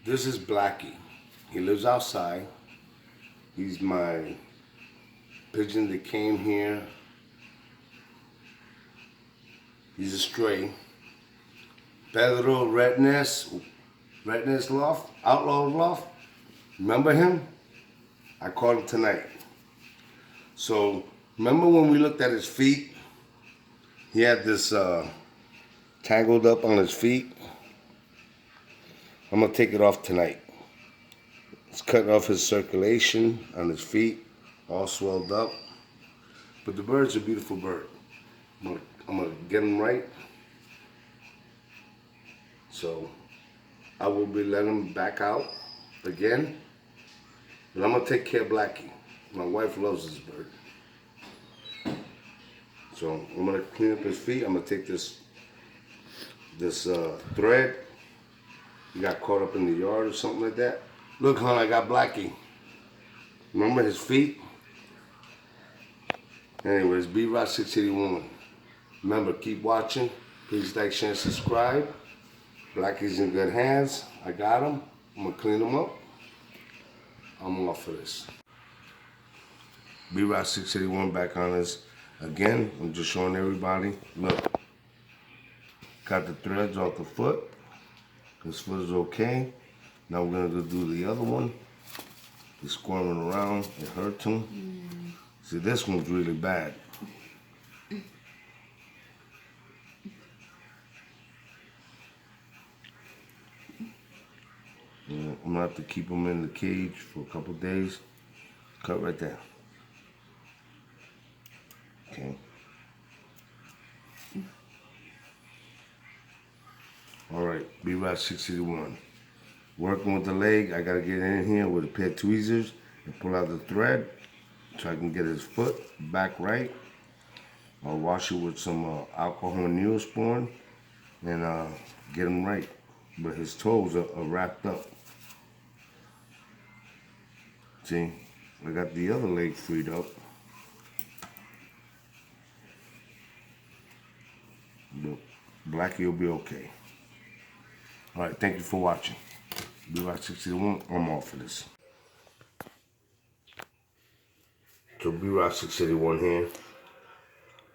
This is Blackie. He lives outside. He's my pigeon that came here. He's a stray. Pedro Redness Loft, Outlaw Loft. Remember him? I caught him tonight. So, remember when we looked at his feet? He had this tangled up on his feet. I'm gonna take it off tonight. It's cutting off his circulation on his feet, all swelled up. But the bird's a beautiful bird. I'm gonna get him right. So I will be letting him back out again. But I'm gonna take care of Blackie. My wife loves this bird. So I'm gonna clean up his feet. I'm gonna take this thread. He got caught up in the yard or something like that. Look, hon, I got Blackie. Remember his feet? Anyways, B-Rock 681. Remember, keep watching. Please like, share, and subscribe. Blackie's in good hands. I got him. I'm gonna clean him up. I'm off for this. B-Rock 681 back on this again. I'm just showing everybody. Look, got the threads off the foot. This foot is okay. Now we're gonna go do the other one. He's squirming around. It hurts him. See, this one's really bad. Yeah, I'm gonna have to keep him in the cage for a couple days. Cut right there. Okay. All right, B-Rock 681. Working with the leg, I gotta get in here with a pair of tweezers and pull out the thread so I can get his foot back right. I'll wash it with some alcohol and Neosporin and get him right. But his toes are wrapped up. See, I got the other leg freed up. But Blackie will be okay. All right, thank you for watching. B-Rock 681, I'm off for this. So B-Rock 681 here.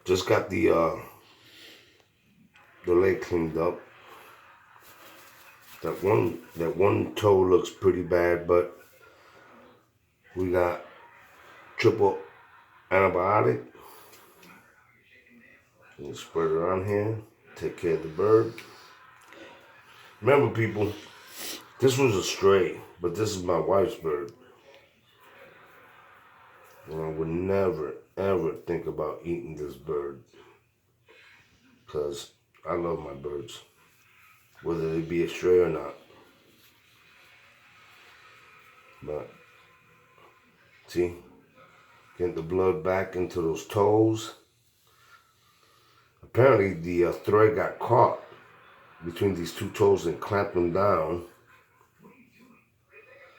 Just got the leg cleaned up. That one toe looks pretty bad, but we got triple antibiotic. We'll spread it around here. Take care of the bird. Remember, people, this was a stray, but this is my wife's bird. And I would never, ever think about eating this bird. Because I love my birds, whether they be a stray or not. But, see, getting the blood back into those toes. Apparently, the thread got caught between these two toes and clamped them down.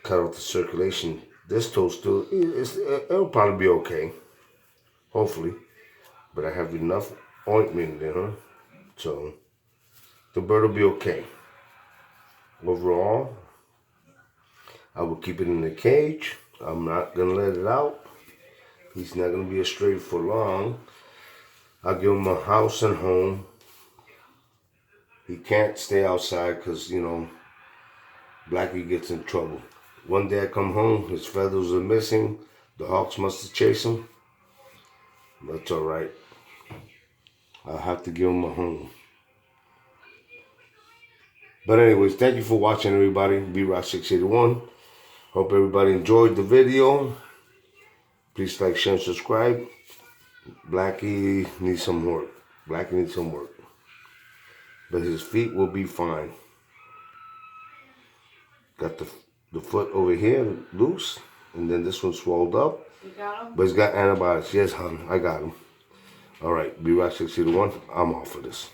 Cut off the circulation. This toe still, it'll probably be okay. Hopefully. But I have enough ointment there, so the bird will be okay. Overall, I will keep it in the cage. I'm not going to let it out. He's not going to be a stray for long. I'll give him a house and home. He can't stay outside because, you know, Blackie gets in trouble. One day I come home, his feathers are missing. The hawks must have chased him. That's all right. I'll have to give him a home. But anyways, thank you for watching, everybody. B-Rock 681. Hope everybody enjoyed the video. Please like, share, and subscribe. Blackie needs some work. Blackie needs some work. But his feet will be fine. Got the foot over here loose, and then this one swelled up. You got him? But it's got antibiotics. Yes, hon, I got him. All right, B-Rock 681, I'm off for this.